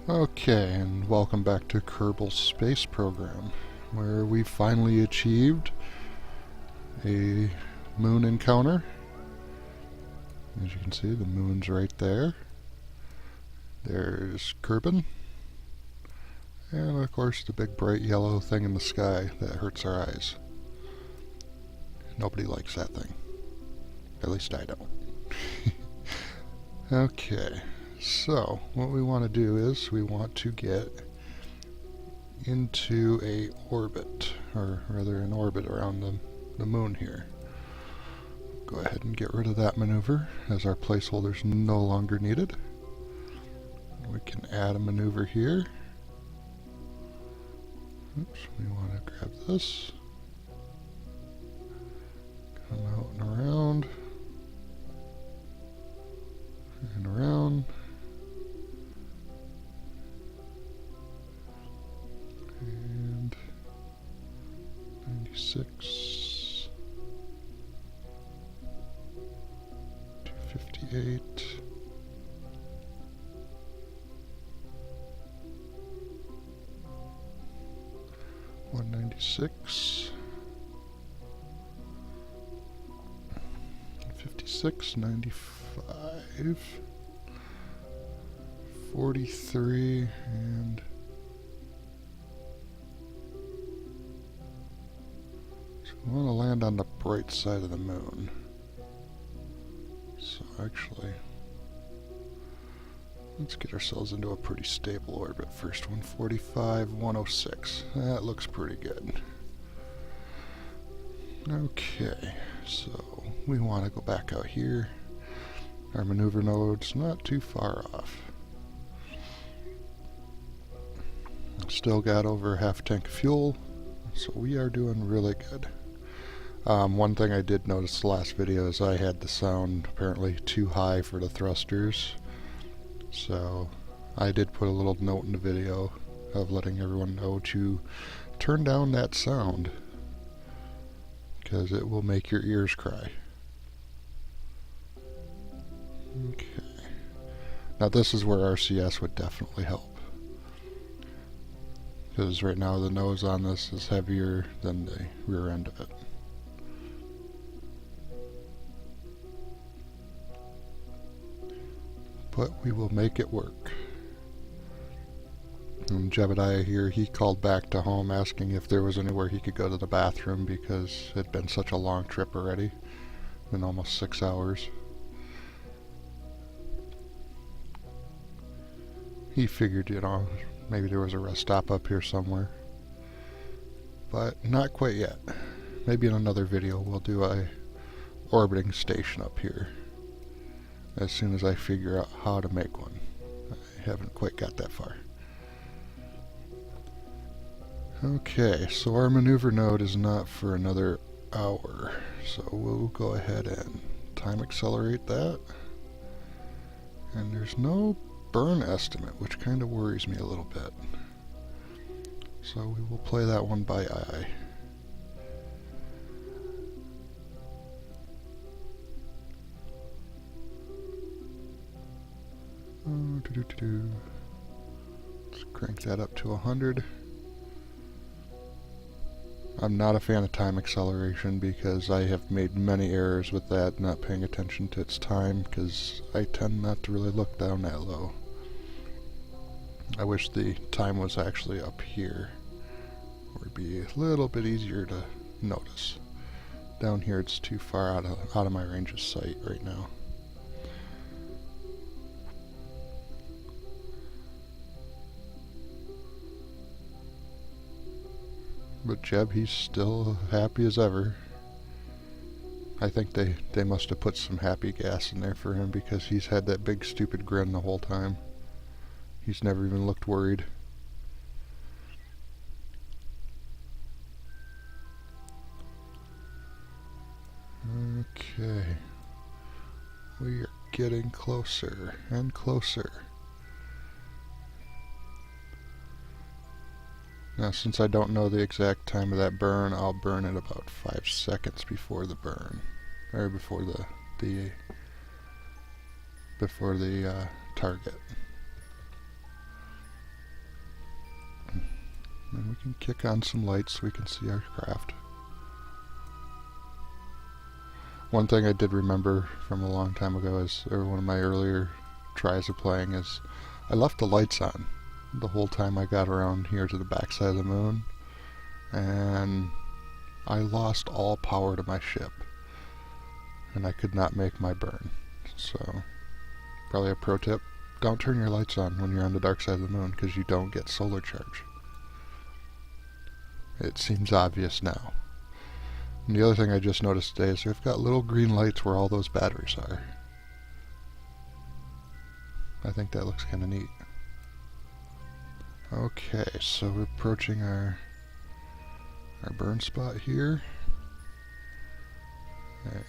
Okay, and welcome back to Kerbal Space Program, where we finally achieved a moon encounter. As you can see, the moon's right there. There's Kerbin, and of course the big bright yellow thing in the sky that hurts our eyes. Nobody likes that thing. At least I don't. Okay, so what we want to do is we want to get into a orbit, or rather an orbit around the moon here. Go ahead and get rid of that maneuver, as our placeholder's no longer needed. We can add a maneuver here. Oops, we want to grab this. Come out and around. And around. And 96. 258. 196. 56, 95, 43, and so we want to land on the bright side of the moon. So actually, let's get ourselves into a pretty stable orbit. First 145, 106. That looks pretty good. Okay, so we want to go back out here. Our maneuver node's not too far off. Still got over half a tank of fuel, so we are doing really good. One thing I did notice the last video is I had the sound apparently too high for the thrusters. So I did put a little note in the video of letting everyone know to turn down that sound, because it will make your ears cry. Okay. Now this is where RCS would definitely help, because right now the nose on this is heavier than the rear end of it. But we will make it work. And Jebediah here, he called back to home asking if there was anywhere he could go to the bathroom because it had been such a long trip already. Been almost 6 hours. He figured, maybe there was a rest stop up here somewhere. But not quite yet. Maybe in another video we'll do a orbiting station up here, as soon as I figure out how to make one. I haven't quite got that far. Okay, so our maneuver node is not for another hour, so we'll go ahead and time accelerate that. And there's no burn estimate, which kind of worries me a little bit. So we will play that one by eye. Let's crank that up to 100. I'm not a fan of time acceleration because I have made many errors with that, not paying attention to its time, because I tend not to really look down that low. I wish the time was actually up here, where it'd be a little bit easier to notice. Down here it's too far out of my range of sight right now. But Jeb, he's still happy as ever. I think they must have put some happy gas in there for him, because he's had that big stupid grin the whole time. He's never even looked worried. Okay. We are getting closer and closer. Now, since I don't know the exact time of that burn, I'll burn it about 5 seconds before the burn, or before the target. can kick on some lights so we can see our craft. One thing I did remember from a long time ago is, or one of my earlier tries of playing, is I left the lights on the whole time I got around here to the backside of the moon, and I lost all power to my ship, and I could not make my burn. So, probably a pro tip, don't turn your lights on when you're on the dark side of the moon, because you don't get solar charge. It seems obvious now. And the other thing I just noticed today is they've got little green lights where all those batteries are. I think that looks kind of neat. Okay, so we're approaching our burn spot here. And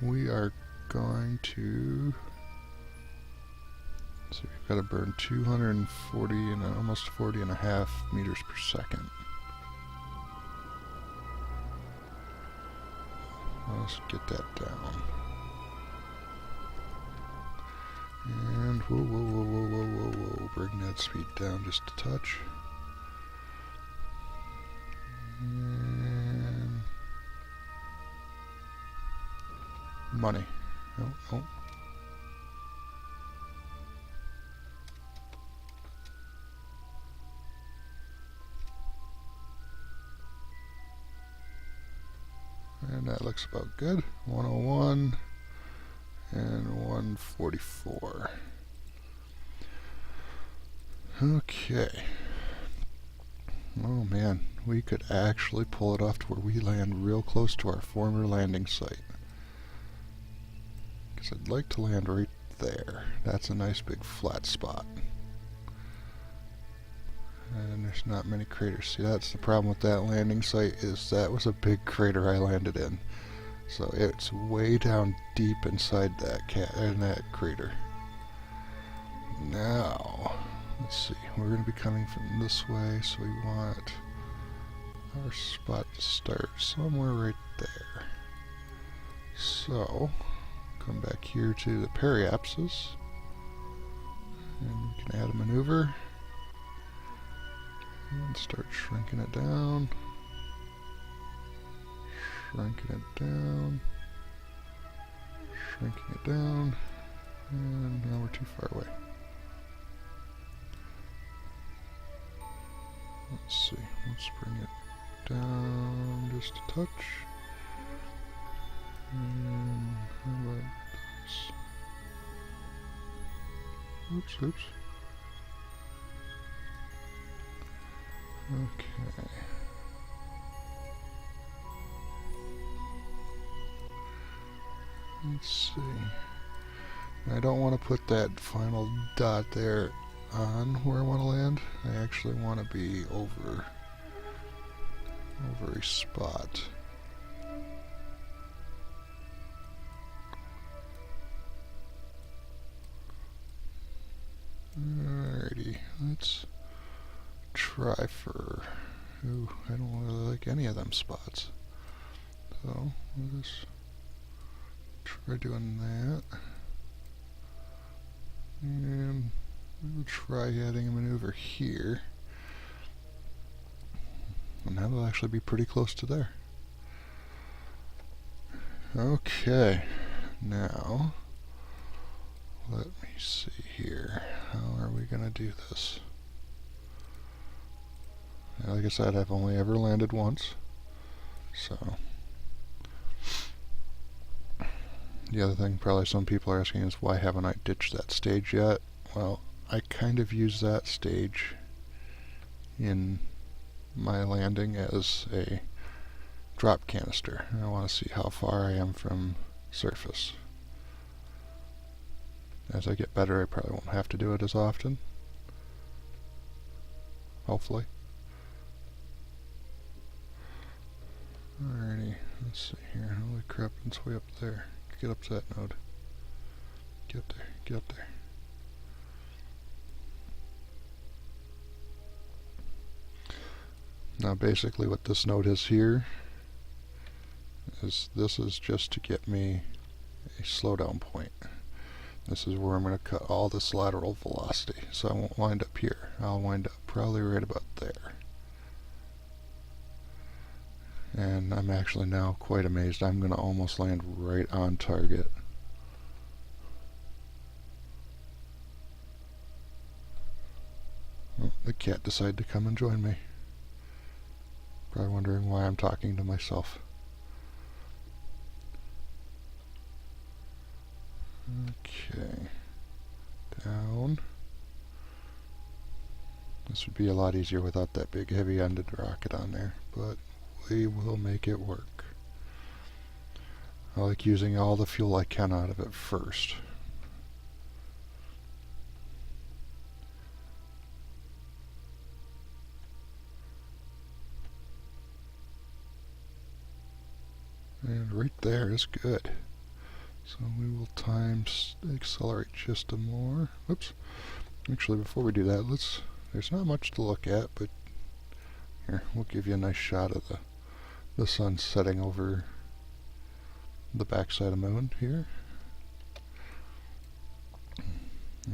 we are going to... So we've got to burn 240 and almost 40.5 meters per second. Let's get that down. And whoa, whoa, whoa, whoa, whoa, whoa, whoa. Bring that speed down just a touch. And money. Oh, oh. And that looks about good. 101 and 144. Okay. Oh man, we could actually pull it off to where we land real close to our former landing site. Because I'd like to land right there. That's a nice big flat spot. And there's not many craters. See, that's the problem with that landing site, is that was a big crater I landed in. So it's way down deep inside that that crater. Now, let's see. We're going to be coming from this way, so we want our spot to start somewhere right there. So, come back here to the periapsis, and we can add a maneuver. And start shrinking it down. Shrinking it down. Shrinking it down. And now we're too far away. Let's see. Let's bring it down just a touch. And how about this? Oops, oops. Okay. Let's see. I don't want to put that final dot there on where I want to land. I actually want to be over a spot. Alrighty, let's try for... Ooh, I don't really like any of them spots. So, we'll just try doing that. And we'll try adding a maneuver here. And that'll actually be pretty close to there. Okay, now, let me see here. How are we going to do this? Like I said, I've only ever landed once, so. The other thing probably some people are asking is, why haven't I ditched that stage yet? Well, I kind of use that stage in my landing as a drop canister. I want to see how far I am from surface. As I get better, I probably won't have to do it as often. Hopefully. Alrighty, let's see here. Holy crap, it's way up there. Get up to that node. Get up there, get up there. Now basically what this node is here is this is just to get me a slowdown point. This is where I'm going to cut all this lateral velocity, so I won't wind up here. I'll wind up probably right about there. And I'm actually now quite amazed. I'm going to almost land right on target. Oh, the cat decided to come and join me. Probably wondering why I'm talking to myself. Okay. Down. This would be a lot easier without that big heavy-ended rocket on there, but we will make it work. I like using all the fuel I can out of it first. And right there is good. So we will accelerate just a more. Oops. Actually, before we do that, there's not much to look at, but here, we'll give you a nice shot of the sun setting over the backside of the moon here.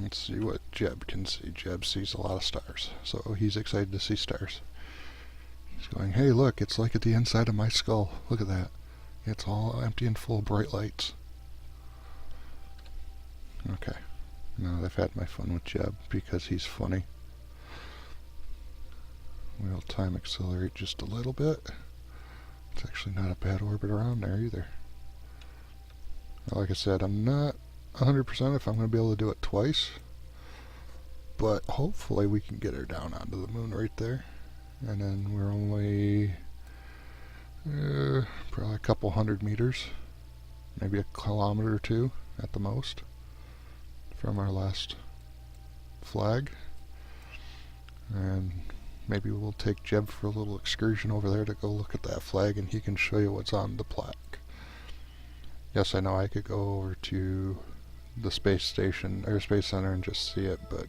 Let's see what Jeb can see. Jeb sees a lot of stars, so he's excited to see stars. He's going, hey look, it's like at the inside of my skull. Look at that. It's all empty and full of bright lights. Okay. Now I've had my fun with Jeb because he's funny. We'll time accelerate just a little bit. It's actually not a bad orbit around there either. Like I said, I'm not 100% if I'm going to be able to do it twice, but hopefully we can get her down onto the moon right there. And then we're only probably a couple hundred meters, maybe a kilometer or two at the most from our last flag. And maybe we'll take Jeb for a little excursion over there to go look at that flag, and he can show you what's on the plaque. Yes, I know I could go over to the space station or space center and just see it, but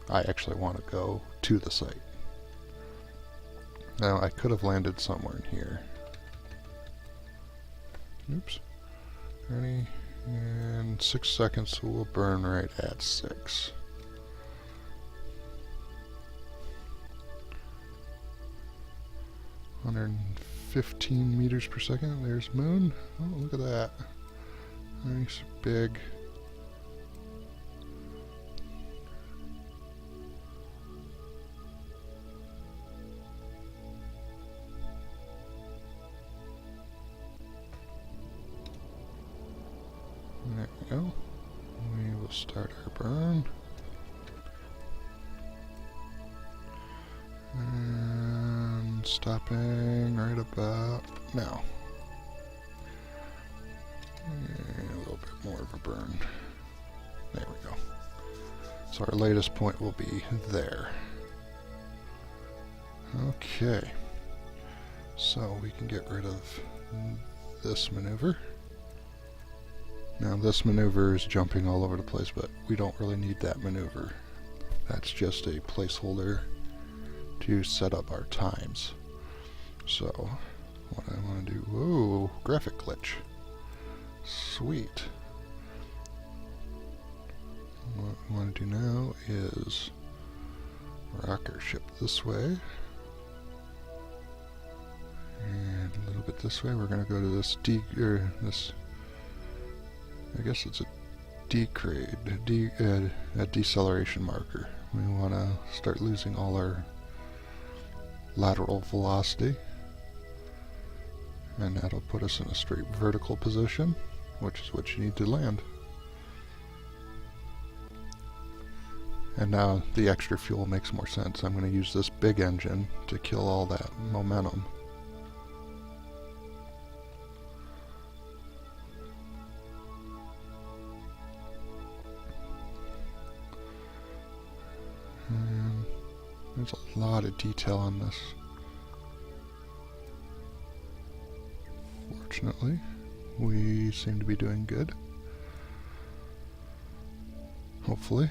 I actually want to go to the site. Now I could have landed somewhere in here. Oops. Ready? And 6 seconds, so we'll burn right at 6. $115 meters per second. There's moon. Oh, look at that. Nice, big. There we go. We will start our burn. And stopping right about now. And a little bit more of a burn. There we go. So our latest point will be there. Okay. So we can get rid of this maneuver. Now this maneuver is jumping all over the place, but we don't really need that maneuver. That's just a placeholder to set up our times. So what I want to do, whoa, graphic glitch. Sweet. What we want to do now is rock our ship this way. And a little bit this way. We're going to go to this I guess it's a deceleration marker. We want to start losing all our lateral velocity, and that'll put us in a straight vertical position, which is what you need to land. And now the extra fuel makes more sense. I'm going to use this big engine to kill all that momentum. And there's a lot of detail on this. Fortunately, we seem to be doing good. Hopefully.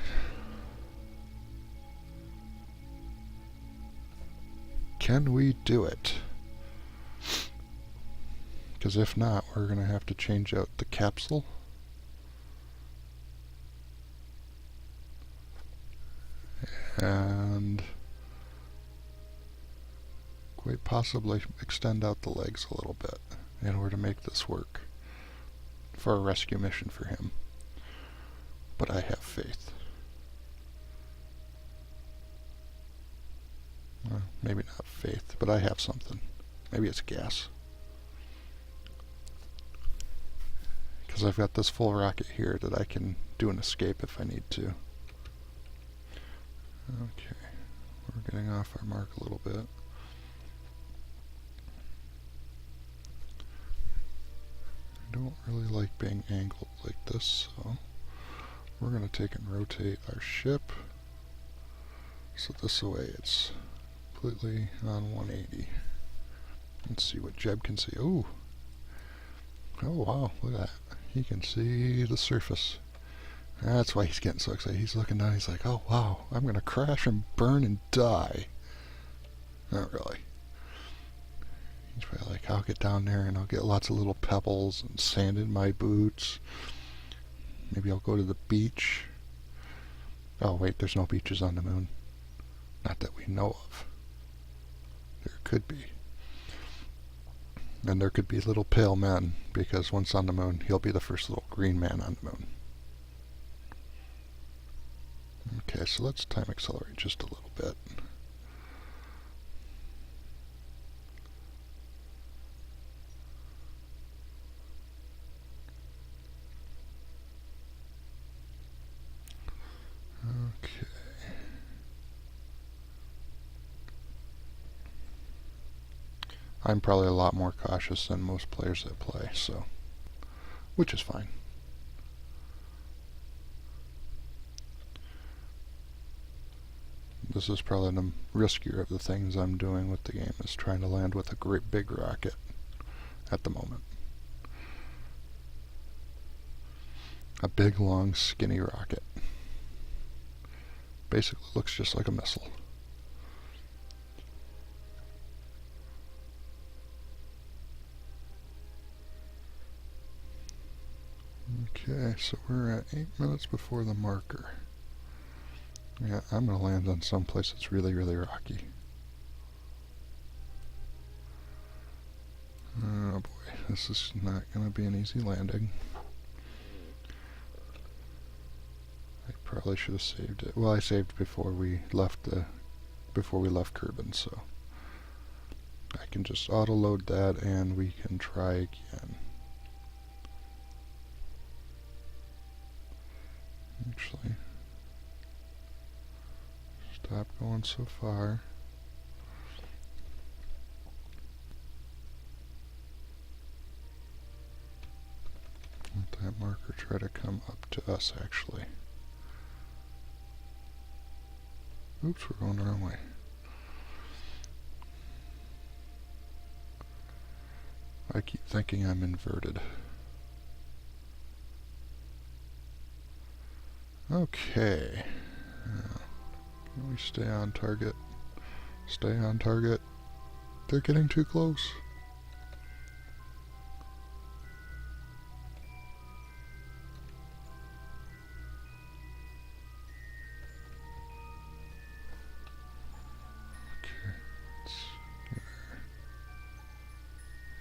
Can we do it? Because if not, we're going to have to change out the capsule. and quite possibly extend out the legs a little bit in order to make this work for a rescue mission for him. But I have faith. Well, maybe not faith, but I have something. Maybe it's gas. Because I've got this full rocket here that I can do an escape if I need to. Okay, we're getting off our mark a little bit. I don't really like being angled like this, so we're going to take and rotate our ship so this way it's completely on 180. Let's see what Jeb can see. Oh wow, look at that. He can see the surface. That's why he's getting so excited. He's looking down, he's like, oh wow, I'm going to crash and burn and die. Not really. He's probably like, I'll get down there and I'll get lots of little pebbles and sand in my boots. Maybe I'll go to the beach. Oh wait, there's no beaches on the moon. Not that we know of. There could be. And there could be little pale men, because once on the moon, he'll be the first little green man on the moon. Okay, so let's time accelerate just a little bit. Okay. I'm probably a lot more cautious than most players that play, so, which is fine. This is probably the riskier of the things I'm doing with the game, is trying to land with a great big rocket at the moment. A big, long, skinny rocket. Basically looks just like a missile. Okay, so we're at 8 minutes before the marker. Yeah, I'm going to land on some place that's really, really rocky. Oh boy, this is not going to be an easy landing. I probably should have saved it. Well, I saved before we left Kerbin, so I can just auto-load that and we can try again. Actually, stop going so far. Let that marker try to come up to us, actually. Oops, we're going the wrong way. I keep thinking I'm inverted. Okay. Can we stay on target? Stay on target. They're getting too close. Okay,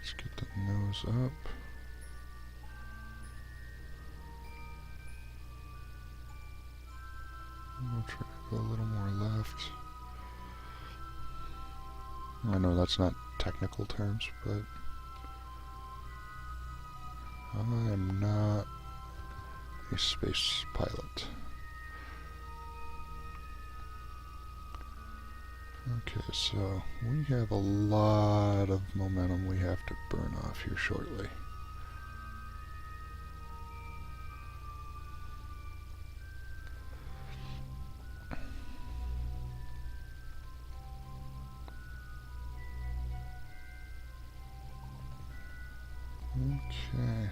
let's get the nose up. We'll try to go a little more left. I know that's not technical terms, but I am not a space pilot. Okay, so we have a lot of momentum we have to burn off here shortly. Okay.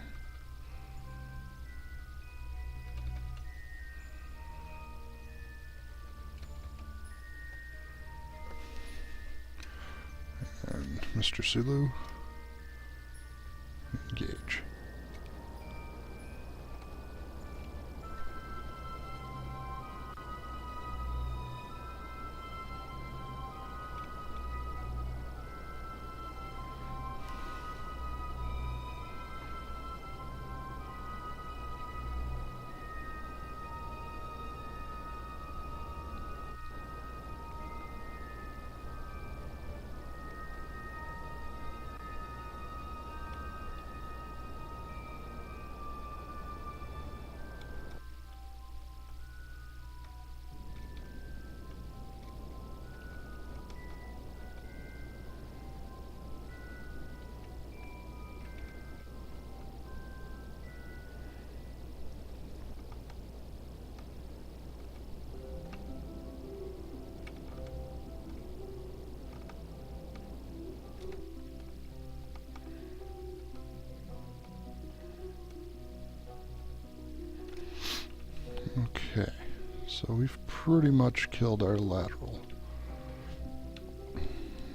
And Mr. Sulu, engage. Okay, so we've pretty much killed our lateral.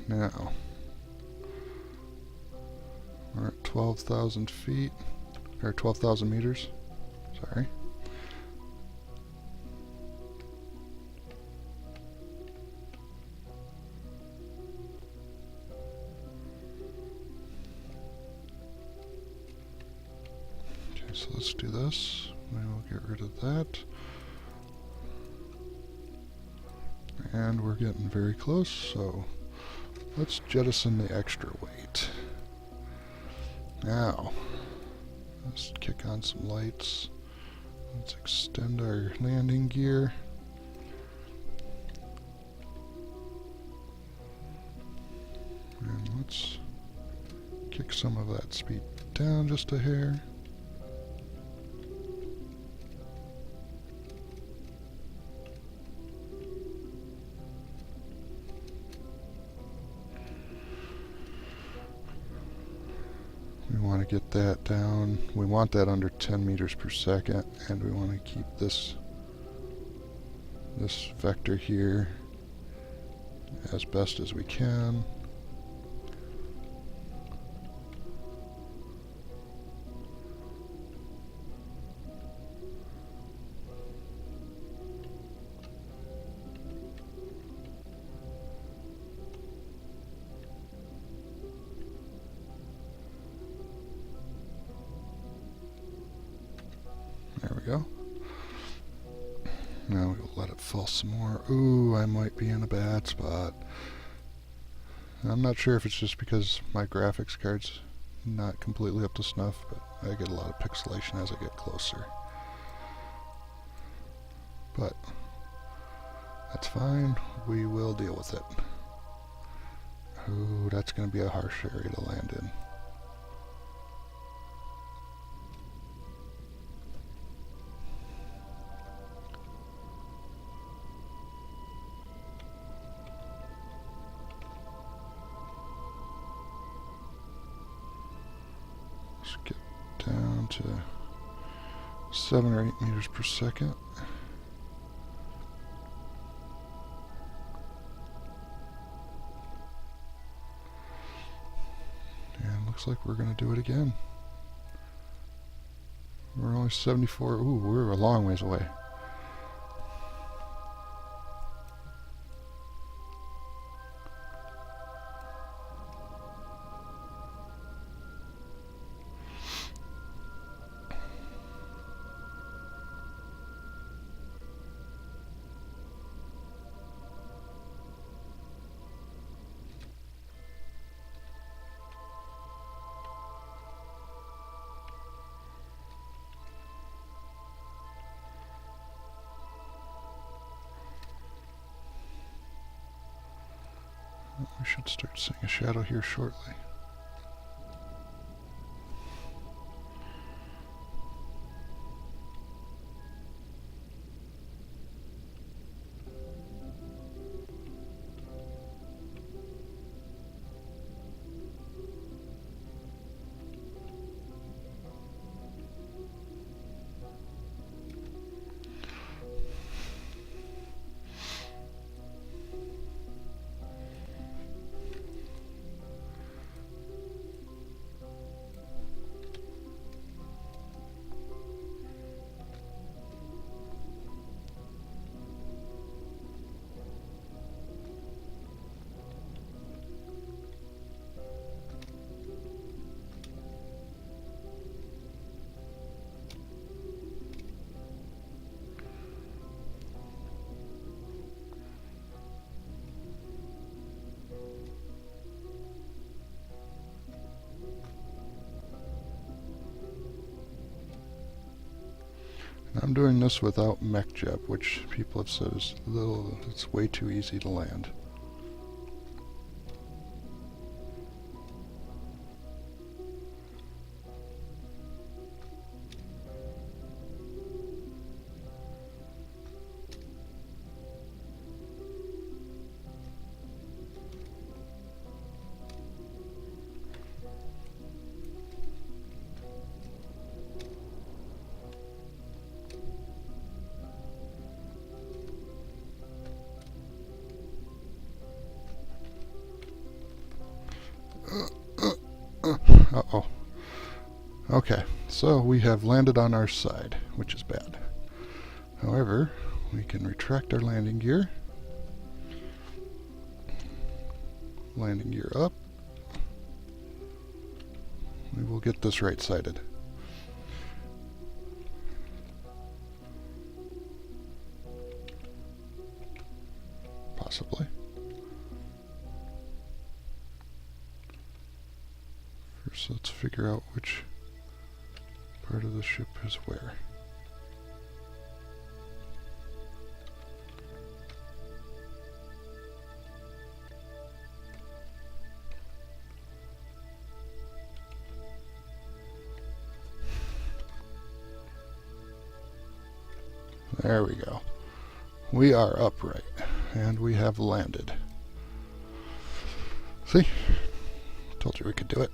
Now, we're at 12,000 feet, or 12,000 meters, sorry. Okay, so let's do this. We will get rid of that. And we're getting very close, so let's jettison the extra weight. Now, let's kick on some lights. Let's extend our landing gear. And let's kick some of that speed down just a hair. We want to get that down. We want that under 10 meters per second, and we want to keep this vector here as best as we can. There we go. Now we'll let it fall some more. Ooh, I might be in a bad spot. I'm not sure if it's just because my graphics card's not completely up to snuff, but I get a lot of pixelation as I get closer. But that's fine. We will deal with it. Ooh, that's going to be a harsh area to land in. Let's get down to 7 or 8 meters per second. And looks like we're going to do it again. We're only 74. Ooh, we're a long ways away. We should start seeing a shadow here shortly. I'm doing this without mech jeb, which people have said is it's way too easy to land. Uh-oh. Okay, so we have landed on our side, which is bad. However, we can retract our landing gear. Landing gear up. We will get this right-sided. Possibly. First, let's figure out which part of the ship is where. There we go. We are upright, and we have landed. See? Told you we could do it.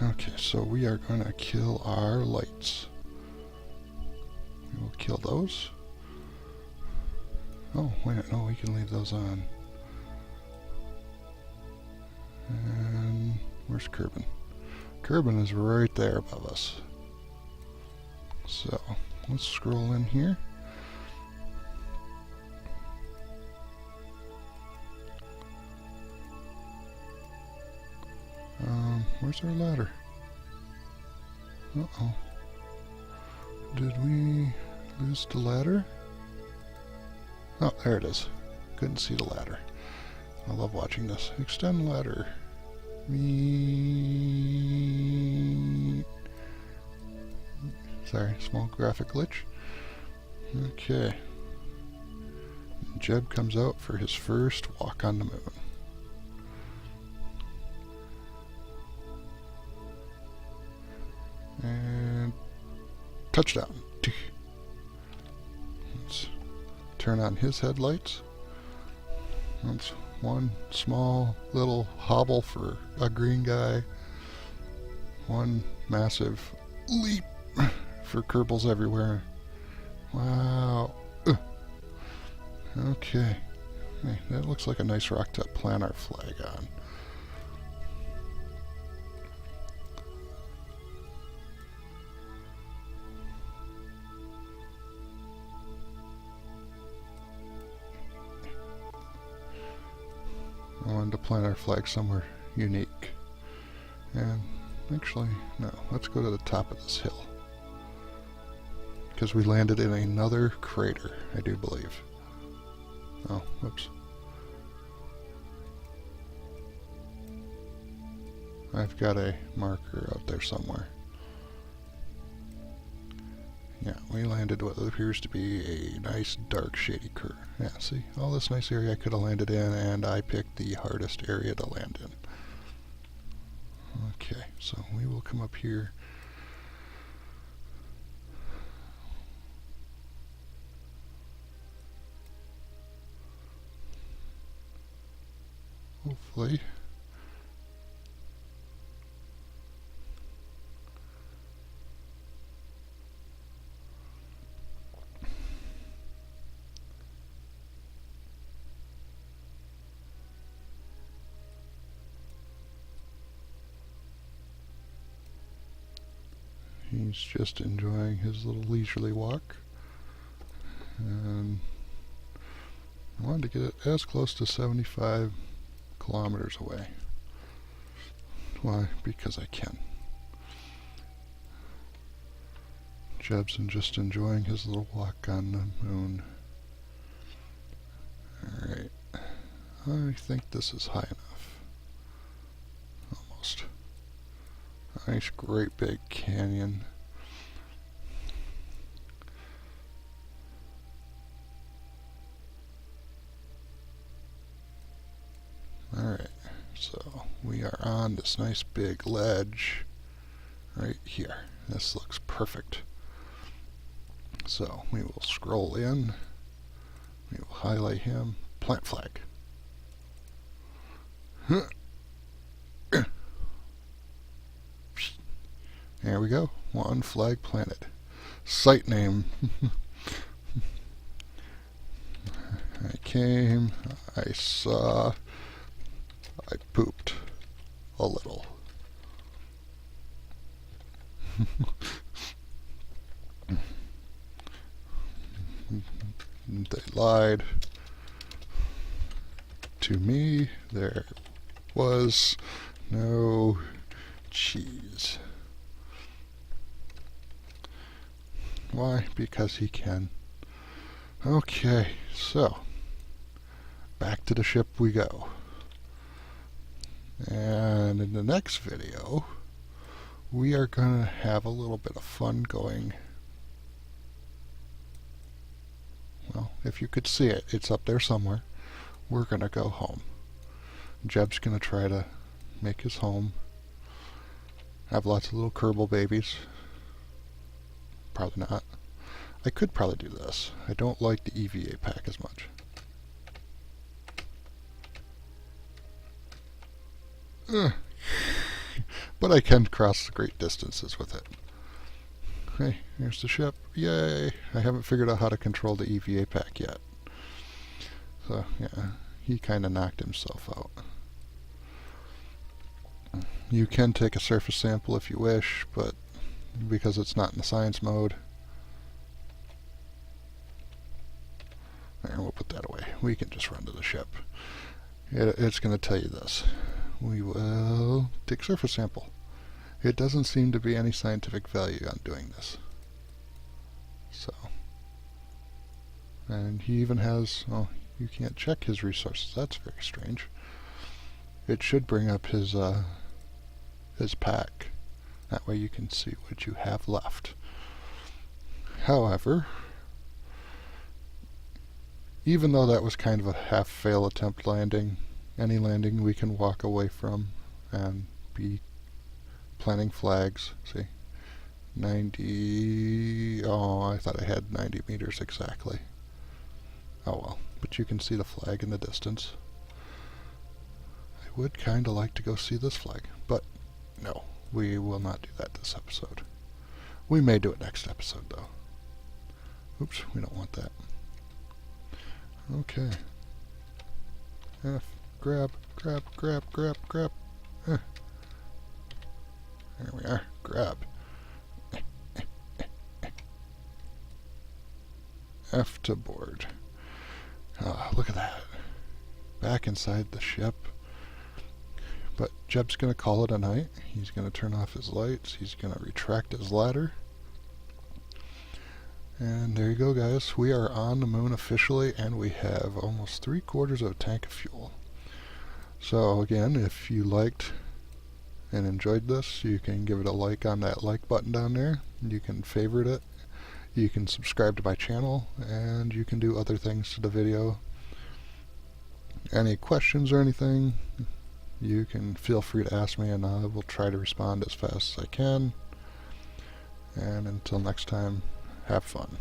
Okay, so we are going to kill our lights. We will kill those. Oh, wait, no, we can leave those on. And where's Kerbin? Kerbin is right there above us. So, let's scroll in here. Where's our ladder? Uh-oh. Did we lose the ladder? Oh, there it is. Couldn't see the ladder. I love watching this. Extend ladder. Sorry, small graphic glitch. Okay. Jeb comes out for his first walk on the moon. And touchdown. Let's turn on his headlights. That's one small little hobble for a green guy. One massive leap for Kerbals everywhere. Wow. Okay. Hey, that looks like a nice rock to plant our flag on. I wanted to plant our flag somewhere unique. And actually, no, let's go to the top of this hill. Because we landed in another crater, I do believe. Oh, whoops. I've got a marker out there somewhere. Yeah, we landed what appears to be a nice dark shady curve. Yeah, see, all this nice area I could have landed in, and I picked the hardest area to land in. Okay, so we will come up here. Hopefully. He's just enjoying his little leisurely walk. And I wanted to get it as close to 75 kilometers away. Why? Because I can. Jeb's just enjoying his little walk on the moon. Alright. I think this is high enough. Almost. Nice, great big canyon. Alright, so we are on this nice big ledge right here. This looks perfect. So we will scroll in, we will highlight him, plant flag. There we go, one flag planted. Site name. I came, I saw, I pooped a little. They lied to me. There was no cheese. Why? Because he can. Okay, so back to the ship we go. And in the next video, we are going to have a little bit of fun going. Well, if you could see it, it's up there somewhere. We're going to go home. Jeb's going to try to make his home. Have lots of little Kerbal babies. Probably not. I could probably do this. I don't like the EVA pack as much. But I can cross the great distances with it. Okay, here's the ship. Yay! I haven't figured out how to control the EVA pack yet. So, yeah, he kind of knocked himself out. You can take a surface sample if you wish, but because it's not in the science mode, and we'll put that away. We can just run to the ship. It's going to tell you this. We will take surface sample. It doesn't seem to be any scientific value on doing this. So, and he even has, oh, you can't check his resources. That's very strange. It should bring up his pack. That way you can see what you have left. However, even though that was kind of a half-fail attempt landing, any landing we can walk away from and be planting flags. See, 90, oh, I thought I had 90 meters exactly. Oh well, but you can see the flag in the distance. I would kind of like to go see this flag, but no, we will not do that this episode. We may do it next episode though. Oops, we don't want that. Okay. F. Grab, grab, grab, grab, grab. There we are. Grab. F to board. Look at that. Back inside the ship. But Jeb's going to call it a night. He's going to turn off his lights. He's going to retract his ladder. And there you go, guys. We are on the moon officially, and we have almost 3/4 of a tank of fuel. So again, if you liked and enjoyed this, you can give it a like on that like button down there. You can favorite it. You can subscribe to my channel, and you can do other things to the video. Any questions or anything, you can feel free to ask me, and I will try to respond as fast as I can. And until next time, have fun.